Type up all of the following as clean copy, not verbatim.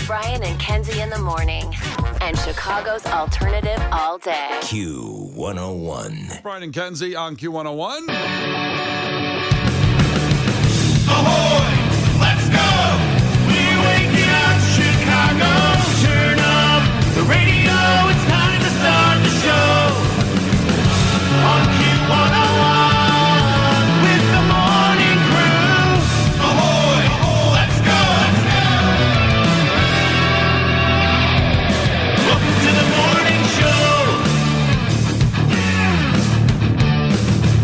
Brian and Kenzie in the morning. And Chicago's alternative all day. Q101. Brian and Kenzie on Q101. Ahoy! Let's go! We're waking up Chicago. Turn up the radio. It's time to start the show. On Q101 with the morning crew. Ahoy! Let's go! Welcome to the morning show.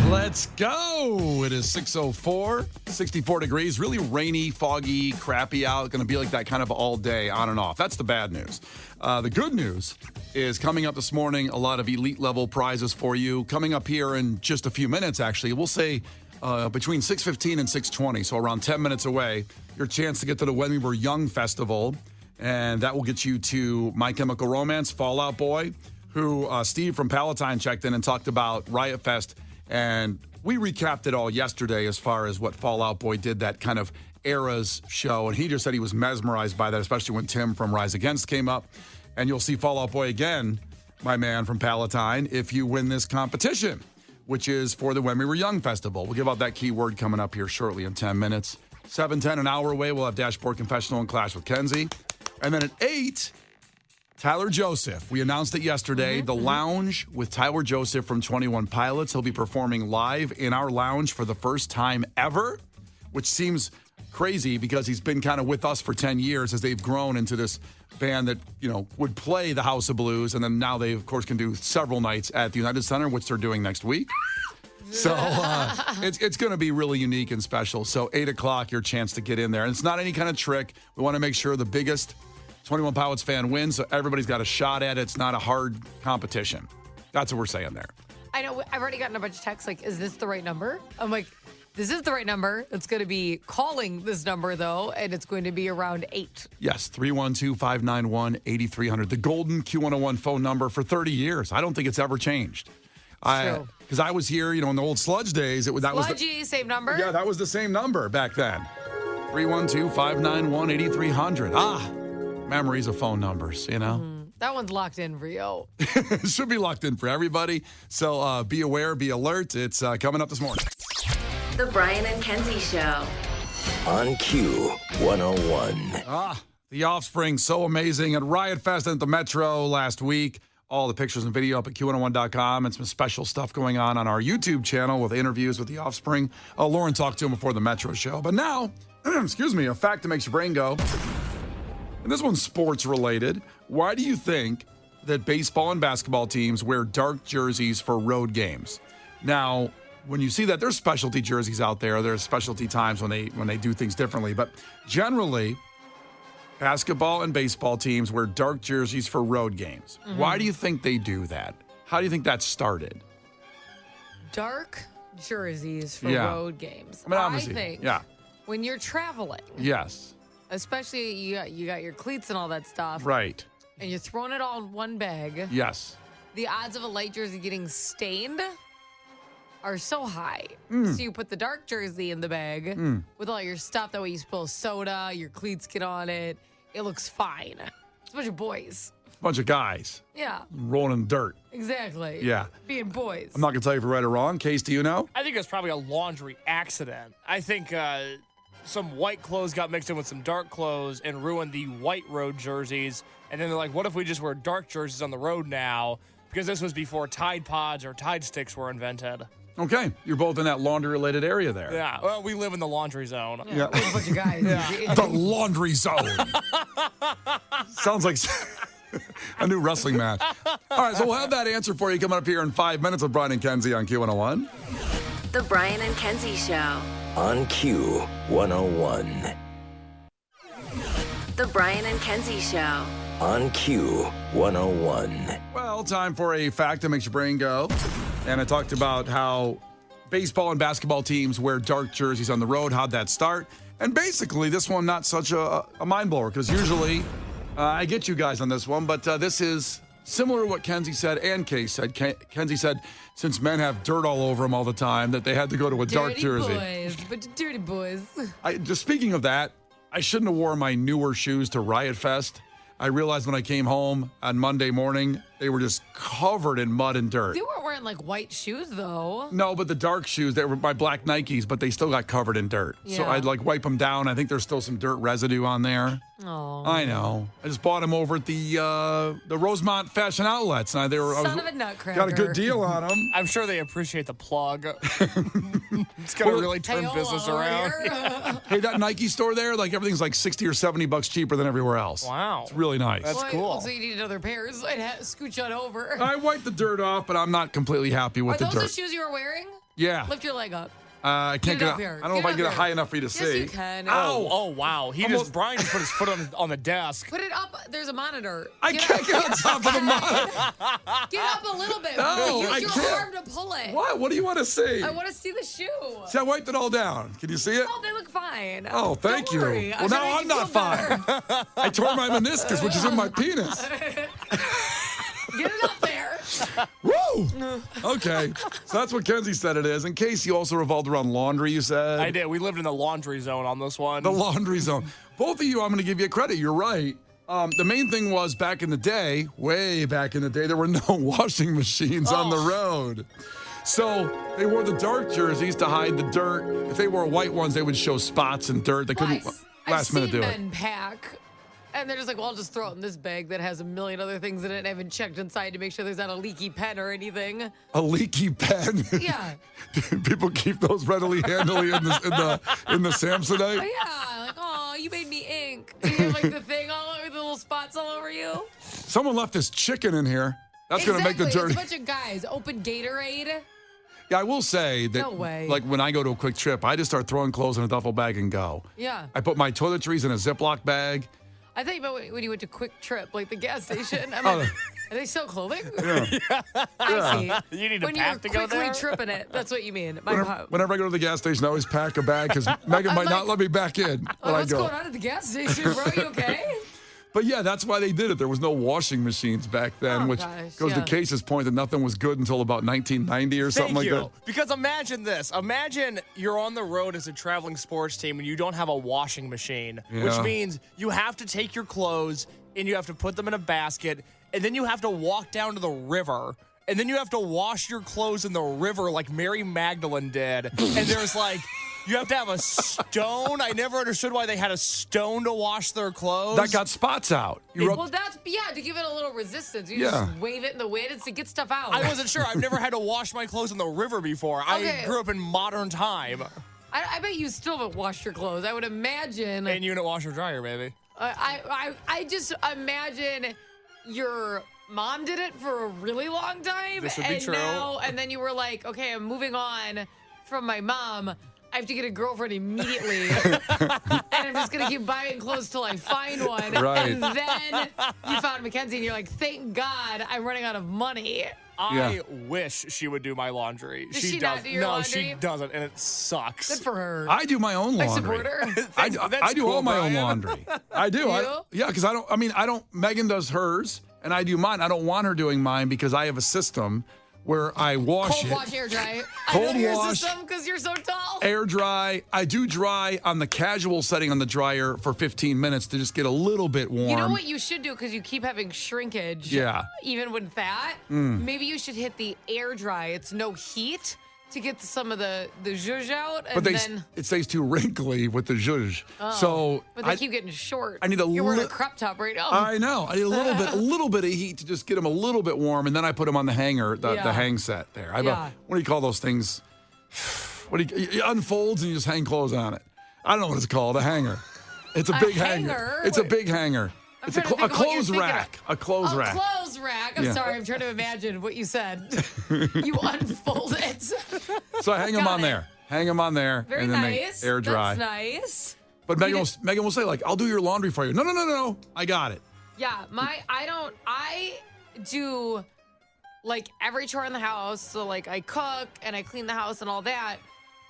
Let's go. It is 6:04, 64 degrees, really rainy, foggy, crappy out. Going to be like that kind of all day, on and off. That's the bad news. The good news is coming up this morning, a lot of elite level prizes for you. Coming up here in just a few minutes, actually. We'll say between 6:15 and 6:20, so around 10 minutes away, your chance to get to the When We Were Young Festival. And that will get you to My Chemical Romance, Fall Out Boy, who Steve from Palatine checked in and talked about Riot Fest. And we recapped it all yesterday as far as what Fall Out Boy did, that kind of eras show. And he just said he was mesmerized by that, especially when Tim from Rise Against came up. And you'll see Fall Out Boy again, my man from Palatine, if you win this competition, which is for the When We Were Young Festival. We'll give out that keyword coming up here shortly in 10 minutes. 7:10, an hour away, we'll have Dashboard Confessional and Clash with Kenzie. And then at 8, Tyler Joseph. We announced it yesterday. The Lounge with Tyler Joseph from 21 Pilots. He'll be performing live in our lounge for the first time ever, which seems crazy because he's been kind of with us for 10 years as they've grown into this band that, you know, would play the House of Blues. And then now they, of course, can do several nights at the United Center, which they're doing next week. So it's going to be really unique and special. So 8 o'clock, your chance to get in there. And it's not any kind of trick. We want to make sure the biggest 21 Pilots fan wins, so everybody's got a shot at it. It's not a hard competition. That's what we're saying there. I know. I've already gotten a bunch of texts like, is this the right number? I'm like, this is the right number. It's going to be calling this number, though, and it's going to be around 8. Yes, 312-591-8300. The golden Q101 phone number for 30 years. I don't think it's ever changed. True. Because I was here, in the old Sludge days. That was Sludgy, same number? Yeah, that was the same number back then. 312-591-8300. Memories of phone numbers, That one's locked in for you. It should be locked in for everybody. So be aware, be alert. It's coming up this morning. The Brian and Kenzie Show. On Q101. The Offspring, so amazing. At Riot Fest at the Metro last week. All the pictures and video up at Q101.com and some special stuff going on our YouTube channel with interviews with the Offspring. Lauren talked to him before the Metro show. But now, excuse me, a fact that makes your brain go. And this one's sports related. Why do you think that baseball and basketball teams wear dark jerseys for road games? Now, when you see that, there's specialty jerseys out there. There's specialty times when they do things differently. But generally, basketball and baseball teams wear dark jerseys for road games. Mm-hmm. Why do you think they do that? How do you think that started? Dark jerseys for road games. I think when you're traveling. Yes. Especially you got your cleats and all that stuff. Right. And you're throwing it all in one bag. Yes. The odds of a light jersey getting stained are so high. So you put the dark jersey in the bag with all your stuff. That way you spill soda, your cleats get on it. It looks fine. It's a bunch of boys. Bunch of guys. Yeah. Rolling in dirt. Exactly. Yeah. Being boys. I'm not going to tell you if you're right or wrong. Case, do you know? I think it's probably a laundry accident. I think some white clothes got mixed in with some dark clothes and ruined the white road jerseys. And then they're like, what if we just wear dark jerseys on the road now? Because this was before Tide Pods or Tide Sticks were invented. Okay. You're both in that laundry-related area there. Yeah. Well, we live in the laundry zone. Yeah. We're a bunch of guys. The laundry zone. Sounds like a new wrestling match. All right, so we'll have that answer for you coming up here in 5 minutes with Brian and Kenzie on Q101. The Brian and Kenzie Show. On Q101. The Brian and Kenzie Show. On Q101. Well, time for a fact that makes your brain go. And I talked about how baseball and basketball teams wear dark jerseys on the road. How'd that start? And basically, this one, not such a mind blower, because usually I get you guys on this one, but this is similar to what Kenzie said and Case said. Kenzie said, since men have dirt all over them all the time, that they had to go to a dark jersey. Dirty boys, but dirty boys. Just speaking of that, I shouldn't have worn my newer shoes to Riot Fest. I realized when I came home on Monday morning, they were just covered in mud and dirt. They weren't wearing like white shoes though. No, but the dark shoes, they were my black Nikes, but they still got covered in dirt. So Yeah. I'd like wipe them down. I think there's still some dirt residue on there. Oh. I know. I just bought them over at the Rosemont Fashion Outlets. And Son of a nutcracker. got a good deal on them. I'm sure they appreciate the plug. It's going to really turn business around. Hey, that Nike store there, like everything's like $60 or $70 cheaper than everywhere else. Wow. It's really nice. That's cool. So you need another pairs. I'd scooch on over. I wiped the dirt off, but I'm not completely happy with Are the those dirt. the shoes you were wearing? Yeah. Lift your leg up. I can't Get it get up it. here. I don't know if Get I it can get up it high here. enough for you to Yes, see. you can. Oh, wow. Brian just put his foot on the desk. Put it up. There's a monitor. I can't get on top of the monitor. Get up a little bit. No, Use I your can't. arm to pull it. What? What do you want to see? I want to see the shoe. See, I wiped it all down. Can you see it? Oh, they look fine. Oh, thank Don't worry. you. I'm Well, trying now to I'm make you not feel fine. I tore my meniscus, which is in my penis. better. Get it up there. Woo! Okay, so that's what Kenzie said it is. In case you also revolved around laundry, you said. I did. We lived in the laundry zone on this one. The laundry zone. Both of you, I'm going to give you credit. You're right. The main thing was back in the day, way back in the day, there were no washing machines on the road. So they wore the dark jerseys to hide the dirt. If they wore white ones, they would show spots and dirt. They couldn't last minute do it. I've seen men pack, and they're just like, well, I'll just throw it in this bag that has a million other things in it. And I haven't checked inside to make sure there's not a leaky pen or anything. A leaky pen. Yeah. People keep those readily handily in the Samsonite. Yeah, like, oh, you made me ink. You have, like the thing all over, the little spots all over you. Someone left this chicken in here. That's going to make the Exactly. dirty. It's a bunch of guys. Open Gatorade. Yeah, I will say that, No way. like when I go to a quick trip, I just start throwing clothes in a duffel bag and go. Yeah. I put my toiletries in a Ziploc bag. I thought about when you went to Quick Trip, like the gas station. I'm Oh. like, are they sell clothing? Yeah. I see. You need to When pack you're to go quickly there? tripping it, that's what you mean. Whenever I go to the gas station, I always pack a bag because Megan might not let me back in when I what's go. going on at the gas station, bro? You okay? But yeah, that's why they did it. There was no washing machines back then, Oh, which gosh, goes yeah. to Case's point that nothing was good until about 1990 or something Thank like you. that. Because imagine this. Imagine you're on the road as a traveling sports team and you don't have a washing machine, which Yeah. means you have to take your clothes and you have to put them in a basket, and then you have to walk down to the river, and then you have to wash your clothes in the river like Mary Magdalene did. And there's like, you have to have a stone. I never understood why they had a stone to wash their clothes. That got spots out. You Well, that's, to give it a little resistance. You Yeah. just wave it in the wind. It's to get stuff out. I wasn't sure. I've never had to wash my clothes in the river before. Okay. I grew up in modern time. I bet you still haven't washed your clothes. I would imagine. And unit washer dryer, baby. I just imagine your mom did it for a really long time. This would be true. And then you were like, okay, I'm moving on from my mom. I have to get a girlfriend immediately. And I'm just going to keep buying clothes till I find one. Right. And then you found Mackenzie and you're like, thank God I'm running out of money. I wish she would do my laundry. Does she not do your laundry? She doesn't, and it sucks. Good for her. I do my own I laundry. support her. I That's do cool, all my own Brian. laundry. I do. You? Because I don't, Megan does hers and I do mine. I don't want her doing mine because I have a system where I wash Cold it. wash, air dry. Cold I know your wash. system because you're so tall. Air dry. I do dry on the casual setting on the dryer for 15 minutes to just get a little bit warm. You know what you should do because you keep having shrinkage. Yeah. Even with that, maybe you should hit the air dry. It's no heat to get some of the zhuzh out, and But then. it stays too wrinkly with the zhuzh. So But they keep getting short. I need a You're wearing a li- crop top right now. I know. I need a little bit of heat to just get them a little bit warm, and then I put them on the hanger, the Yeah. hang set there. I have Yeah. what do you call those things? It unfolds and you just hang clothes on it. I don't know what it's called. A hanger. It's a big hanger. hanger? It's a big hanger. I'm It's a, trying to a think of what you're clothes thinking rack. A clothes a rack. clothes rack. I'm Yeah. sorry. I'm trying to imagine what you said. You unfold it. So I hang them Got on it. there. Hang them on there, Very and then nice. they air dry. That's nice. But Megan will say like, "I'll do your laundry for you." No. I got it. Yeah, I do like every chore in the house. So like I cook and I clean the house and all that,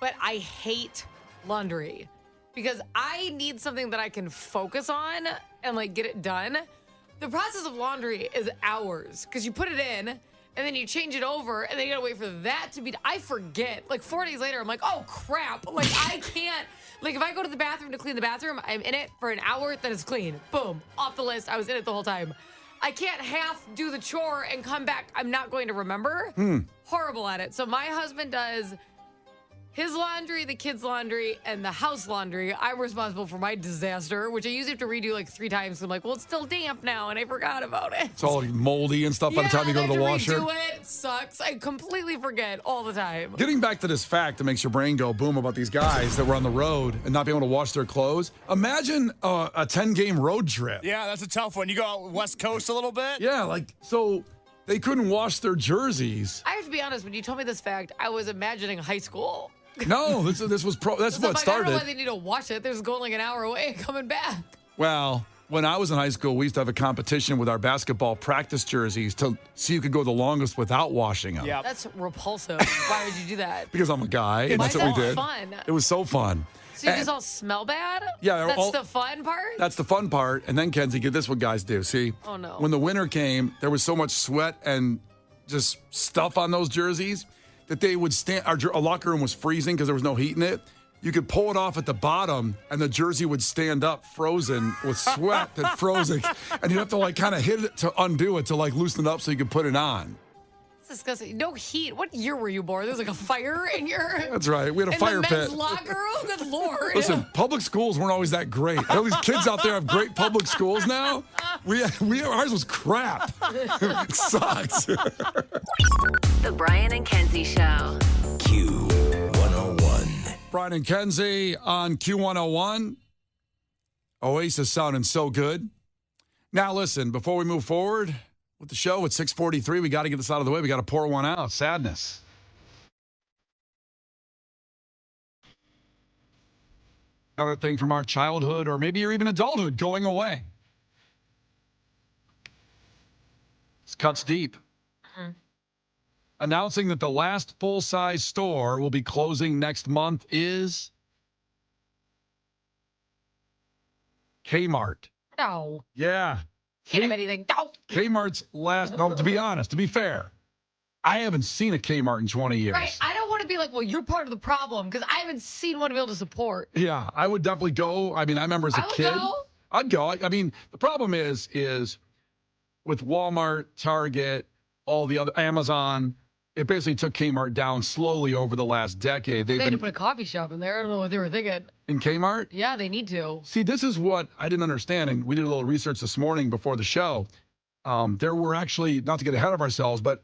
but I hate laundry because I need something that I can focus on and like get it done. The process of laundry is hours because you put it in and then you change it over, and then you gotta wait for that to be. I forget. Like 4 days later, I'm like, oh crap! Like I can't. Like if I go to the bathroom to clean the bathroom, I'm in it for an hour, then it's clean. Boom, off the list. I was in it the whole time. I can't half do the chore and come back. I'm not going to remember. Horrible at it. So my husband does his laundry, the kids' laundry, and the house laundry. I'm responsible for my disaster, which I usually have to redo like 3 times. So I'm like, well, it's still damp now, and I forgot about it. It's all moldy and stuff by the time you go to the washer. Redo it. It sucks. I completely forget all the time. Getting back to this fact that makes your brain go boom about these guys that were on the road and not being able to wash their clothes. Imagine a 10-game road trip. Yeah, that's a tough one. You go out West Coast a little bit? Yeah, like, so they couldn't wash their jerseys. I have to be honest, when you told me this fact, I was imagining high school. No, this was that's what I don't know started. why they need to wash it. They're just going like an hour away and coming back. Well, when I was in high school, we used to have a competition with our basketball practice jerseys to see who could go the longest without washing them. Yeah. That's repulsive. Why would you do that? Because I'm a guy, and Why that's is what we that did. fun? It was so fun. So you just all smell bad? Yeah, they're That's all- the fun part? That's the fun part. And then, Kenzie, get this what guys do. See? Oh, no. When the winter came, there was so much sweat and just stuff on those jerseys that they would stand. Our locker room was freezing because there was no heat in it. You could pull it off at the bottom, and the jersey would stand up frozen with sweat that frozen. And you'd have to, like, kind of hit it to undo it to, like, loosen it up so you could put it on. It's disgusting. No heat. What year were you born? There's like a fire in your... That's right. We had a in fire the men's pit. locker room? Good Lord. Listen, public schools weren't always that great. All these kids out there have great public schools now. Ours was crap. It sucks. The Brian and Kenzie Show. Q101. Brian and Kenzie on Q101. Oasis sounding so good. Now, listen, before we move forward with the show at 6:43, we got to get this out of the way. We got to pour one out. Sadness. Another thing from our childhood or maybe even adulthood going away. This cuts deep. Announcing that the last full-size store will be closing next month is Kmart. No. Yeah. Can't have anything. No. Kmart's last, no, to be honest, to be fair, I haven't seen a Kmart in 20 years. Right. I don't want to be like, well, you're part of the problem because I haven't seen one to be able to support. Yeah, I would definitely go. I mean, I remember as a I would kid. go. I'd go. I mean, the problem is with Walmart, Target, all the other, Amazon, it basically took Kmart down slowly over the last decade. They've They had to been put a coffee shop in there. I don't know what they were thinking. in Kmart. Yeah, they need to. See, this is what I didn't understand, and we did a little research this morning before the show. There were actually, not to get ahead of ourselves, but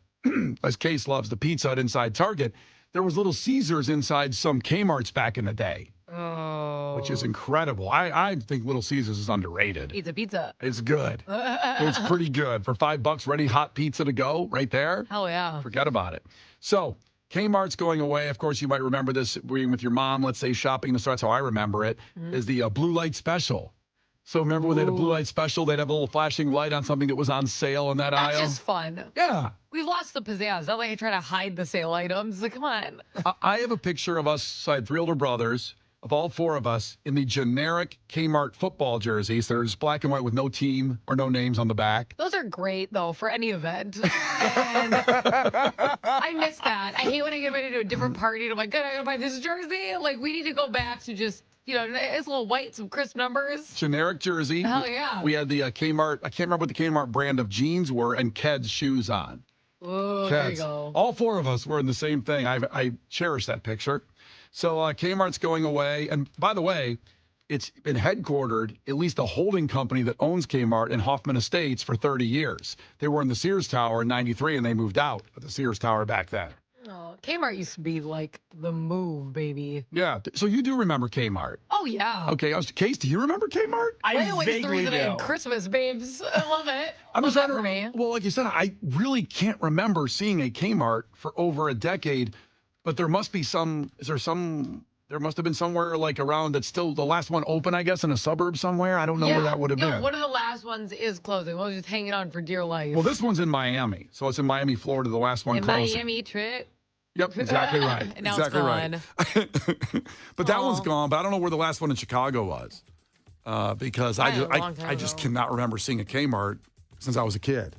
as Case loves the Pizza Hut inside Target, there was Little Caesars inside some Kmarts back in the day, Oh. which is incredible. I think Little Caesars is underrated. Pizza. It's good. It's pretty good. For $5, ready hot pizza to go right there. Hell yeah. Forget about it. So Kmart's going away. Of course, you might remember this being with your mom, let's say shopping in the store. That's how I remember it, is the blue light special. So remember when they had a blue light special, they'd have a little flashing light on something that was on sale in that That's aisle? just fun. Yeah. We've lost the pizzazz. Not like I try to hide the sale items. Like, come on. I have a picture of us, so I had 3 older brothers, of all 4 of us in the generic Kmart football jerseys. They're just black and white with no team or no names on the back. Those are great, though, for any event. And I miss that. I hate when I get ready to do a different party and I'm like, good, I gotta buy this jersey. Like, we need to go back to just, it's a little white, some crisp numbers. Generic jersey. Hell yeah. We had the Kmart, I can't remember what the Kmart brand of jeans were, and Keds shoes on. Oh, there you Keds. go. All 4 of us were in the same thing. I cherish that picture. So Kmart's going away. And by the way, it's been headquartered, at least the holding company that owns Kmart in Hoffman Estates for 30 years. They were in the Sears Tower in 93 and they moved out of the Sears Tower back then. Oh, Kmart used to be like the move, baby. Yeah. So you do remember Kmart. Oh, yeah. Okay. Case, do you remember Kmart? I It's the vaguely reason I do. had Christmas, babes. I love it. I'm Love just that for me. Well, like you said, I really can't remember seeing a Kmart for over a decade, but there must be some, there must have been somewhere like around that's still the last one open, I guess, in a suburb somewhere. I don't know where that would have been. One of the last ones is closing. We'll just hanging on for dear life. Well, this one's in Miami. So it's in Miami, Florida, the last one in closing. Miami trip. Yep, exactly right. And now exactly it's right. But that one's gone, but I don't know where the last one in Chicago was. Because Probably a long time I just ago. cannot remember seeing a Kmart since I was a kid.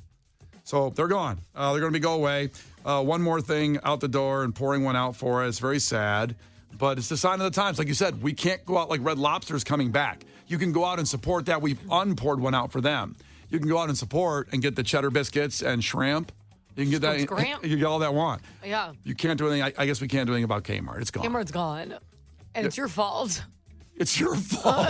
So they're gone. They're going to go away. One more thing out the door and pouring one out for us. Very sad, but it's the sign of the times. Like you said, we can't go out like Red Lobster's coming back. You can go out and support that. We've unpoured one out for them. You can go out and support and get the cheddar biscuits and shrimp. You can get that. Scrimp. You can get all that want. Yeah. You can't do anything. I guess we can't do anything about Kmart. It's gone. Kmart's gone. And it's your fault. It's your fault.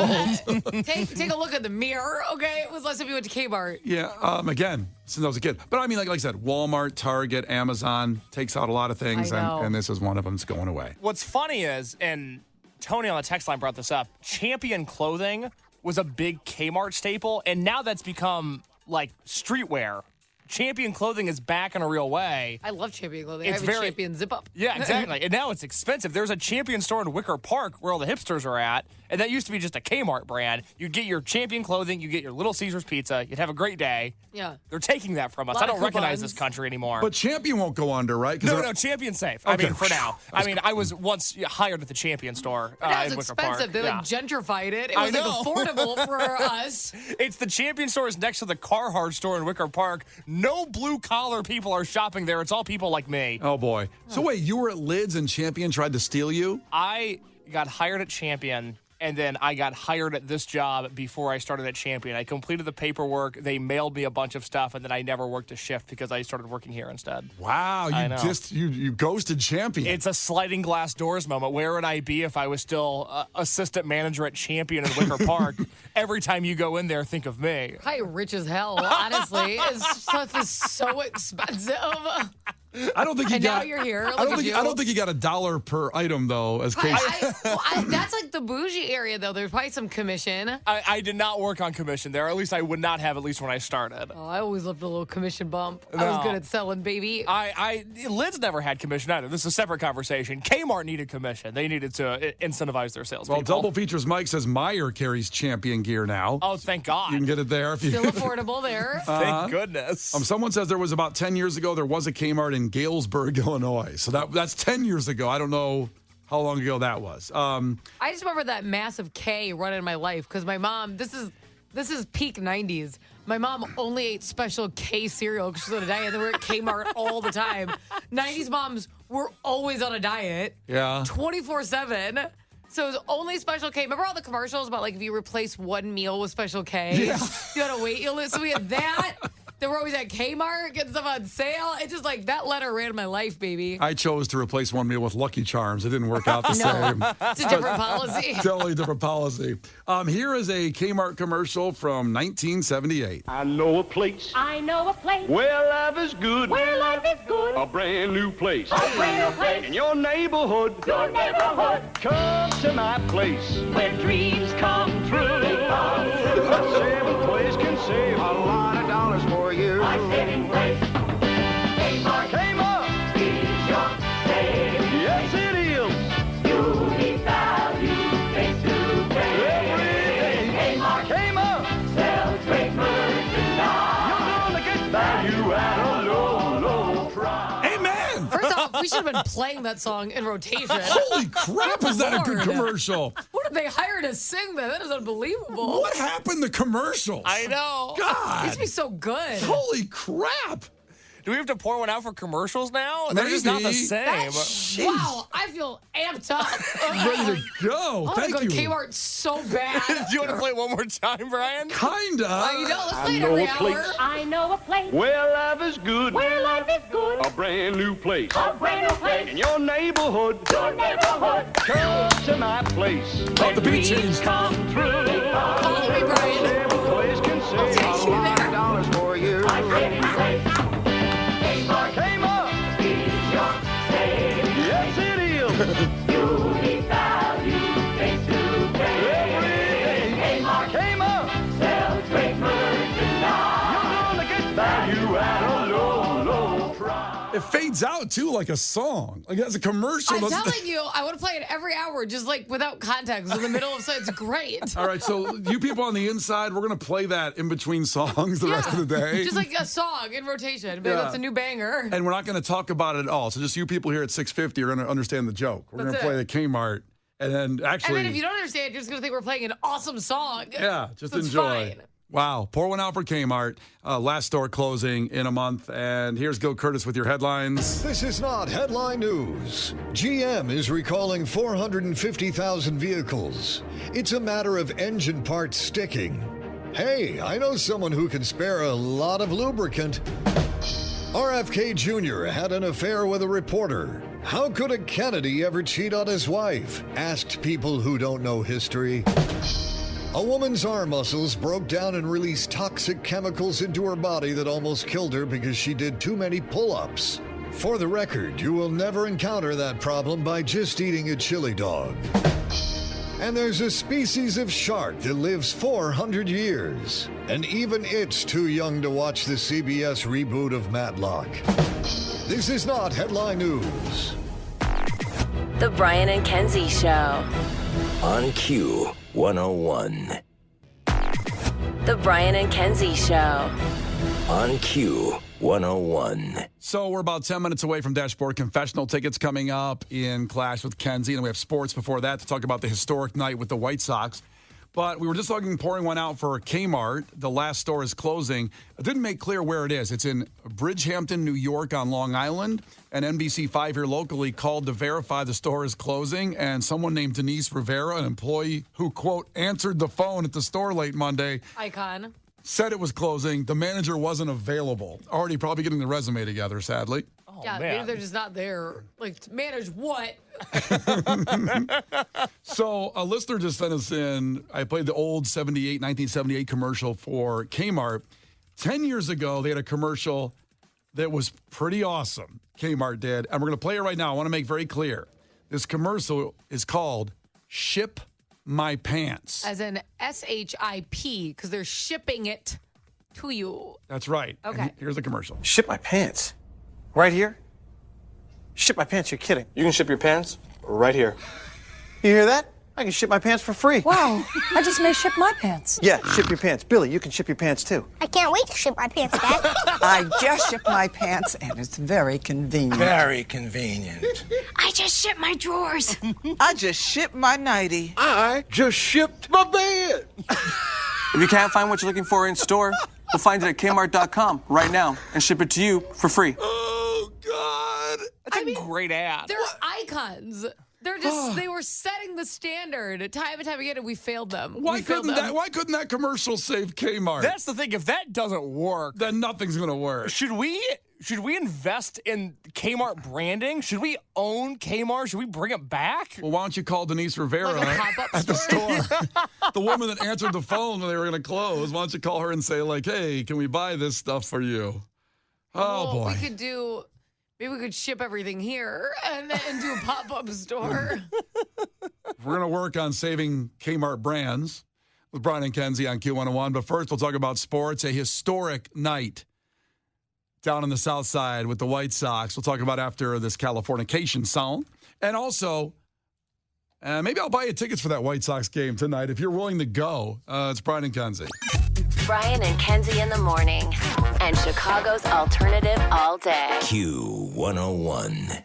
Take a look at the mirror, okay? It was last time you went to Kmart. Yeah, again, since I was a kid. But I mean, like I said, Walmart, Target, Amazon takes out a lot of things, I know. and this is one of them that's going away. What's funny is, and Tony on the text line brought this up, Champion clothing was a big Kmart staple, and now that's become like streetwear. Champion clothing is back in a real way. I love Champion clothing. It's I have a very- Champion zip up. Yeah, exactly. And now it's expensive. There's a Champion store in Wicker Park where all the hipsters are at, and that used to be just a Kmart brand. You'd get your Champion clothing, you get your Little Caesars pizza, you'd have a great day. Yeah. They're taking that from us. Lot I don't of recognize coupons. this country anymore. But Champion won't go under, right? 'Cause no, they're- Champion's safe. Okay. I mean, for now. I mean, I was once hired at the Champion store That in was Wicker Park. expensive. They Yeah. like gentrified it. It I was like know. affordable for us. It's the Champion store is next to the Carhartt store in Wicker Park. No blue-collar people are shopping there. It's all people like me. Oh, boy. So, wait, you were at Lids and Champion tried to steal you? I got hired at Champion, and then I got hired at this job before I started at Champion. I completed the paperwork. They mailed me a bunch of stuff, and then I never worked a shift because I started working here instead. Wow, I know. you ghosted Champion. It's a sliding glass doors moment. Where would I be if I was still assistant manager at Champion in Wicker Park? Every time you go in there, think of me. Probably rich as hell, honestly. Stuff is so expensive. I don't think you And got. now you're here. I don't Look at think. you. I don't think you got $1 per item though. As case. That's like the bougie area, though. There's probably some commission. I did not work on commission there. Or at least I would not have, at least when I started. Oh, I always loved a little commission bump. I was No. good at selling, baby. Lids never had commission either. This is a separate conversation. Kmart needed commission. They needed to incentivize their sales. Well, Double Features Mike says Meyer carries Champion gear now. Oh, thank God. You can get it there if you. Still affordable there. Thank goodness. Someone says there was about 10 years ago, there was a Kmart in Galesburg, Illinois. So that's 10 years ago. I don't know how long ago that was. I just remember that massive K run in my life because my mom, this is peak 90s. My mom only ate Special K cereal because she's on a diet. They were at Kmart all the time. 90s moms were always on a diet. Yeah. 24/7. So it was only Special K. Remember all the commercials about like if you replace one meal with Special K? Yeah. You had to wait. So we had that. They were always at Kmart getting stuff on sale. It's just like that letter ran my life, baby. I chose to replace one meal with Lucky Charms. It didn't work out the same. It's a different policy. Totally different policy. Here is a Kmart commercial from 1978. I know a place I know a place where life is good. where life is good. A brand new place. A brand new place. In your neighborhood. Your neighborhood Come to my place. where dreams come true. My saving place can save a lot of dollars for you. My saving place. Kmart Kmart. is your saving. Yes, it is. You need value face to face. Kmart Kmart. sells great merchandise. You're gonna get value at a low, low price. Amen. First off, we should have been playing that song in rotation. Holy crap, is that a good Lord. commercial? What did they hire to sing that? That is unbelievable. What happened to commercials? I know. It God. used to be so good. Holy crap. Do we have to pour one out for commercials now? They're just not the Maybe. same. Jeez. Wow, I feel amped up. Ready to go. I want to Thank go to you. Kmart so bad. Do you want to play it one more time, Brian? Kinda. You know, let's play it know every a place. hour. I know a place Where life is good. where life is good. A brand new place. A brand new In place. your neighborhood. Your neighborhood Come to my place. Oh, the beat changed. come true. Follow me, Brian. Every place can save take a you lot there. of dollars for you. My saving place. Kmart Kmart. is your saving. Yes, it is. You need value face to face. Kmart Kmart. sells great merchandise. You're gonna get value at a low, low price. It fades out too like a song. Like that's a commercial. I'm That's- telling you, I want to play it every hour, just like without context in the middle of it's great. All right, so you people on the inside, we're gonna play that in between songs the rest of the day. Just like a song in rotation. But Yeah. that's a new banger. And we're not going to talk about it at all. So just you people here at 650 are going to understand the joke. We're going to That's play it. the Kmart. And then And actually, then if you don't understand, you're just going to think we're playing an awesome song. yeah, just So it's enjoy. fine. Wow. Pour one out for Kmart. Last store closing in a month. And here's Gil Curtis with your headlines. This is not headline news. GM is recalling 450,000 vehicles. It's a matter of engine parts sticking. Hey, I know someone who can spare a lot of lubricant. RFK Jr. had an affair with a reporter. How could a Kennedy ever cheat on his wife? Asked people who don't know history. A woman's arm muscles broke down and released toxic chemicals into her body that almost killed her because she did too many pull-ups. For the record, you will never encounter that problem by just eating a chili dog. And there's a species of shark that lives 400 years. And even it's too young to watch the CBS reboot of Matlock. This is not headline news. The Brian and Kenzie Show. On Q101. The Brian and Kenzie Show. On Q101. So we're about 10 minutes away from Dashboard Confessional tickets coming up in Clash with Kenzie. And we have sports before that to talk about the historic night with the White Sox. But we were just pouring one out for Kmart. The last store is closing. It didn't make clear where it is. It's in Bridgehampton, New York on Long Island. And NBC5 here locally called to verify the store is closing. And someone named Denise Rivera, an employee who, quote, answered the phone at the store late Monday, Icon. said it was closing. The manager wasn't available. Already probably getting the resume together, sadly. Yeah, man. maybe they're just not there. Like, to manage what? So a listener just sent us in. I played the old 1978 commercial for Kmart. 10 years ago, they had a commercial that was pretty awesome. Kmart did. And we're going to play it right now. I want to make very clear. This commercial is called Ship My Pants. As in SHIP, because they're shipping it to you. That's right. Okay. And here's the commercial. Ship my pants? Right here? Ship my pants? You're kidding. You can ship your pants right here. You hear that? I can ship my pants for free. Wow, I just may ship my pants. Yeah, ship your pants. Billy, you can ship your pants too. I can't wait to ship my pants, Dad. I just shipped my pants, and it's very convenient. Very convenient. I just ship my drawers. I just shipped my nightie. I just shipped my bed. If you can't find what you're looking for in store, we'll find it at Kmart.com right now and ship it to you for free. Oh, God. That's a great ad. They're icons. They're just, they were setting the standard time and time again, and we failed them. Why couldn't that commercial save Kmart? That's the thing. If that doesn't work, then nothing's going to work. should we invest in Kmart branding? Should we own Kmart? Should we bring it back? Well, why don't you call Denise Rivera Like a pop-up at the store? the woman that answered the phone when they were going to close? Why don't you call her and say, like, hey, can we buy this stuff for you? Oh, Well, boy. Maybe we could ship everything here and then do a pop-up store. We're going to work on saving Kmart brands with Brian and Kenzie on Q101. But first, we'll talk about sports. A historic night down on the south side with the White Sox. We'll talk about after this Californication song. And also, maybe I'll buy you tickets for that White Sox game tonight if you're willing to go. It's Brian and Kenzie. Brian and Kenzie in the morning. And Chicago's alternative all day. Q101.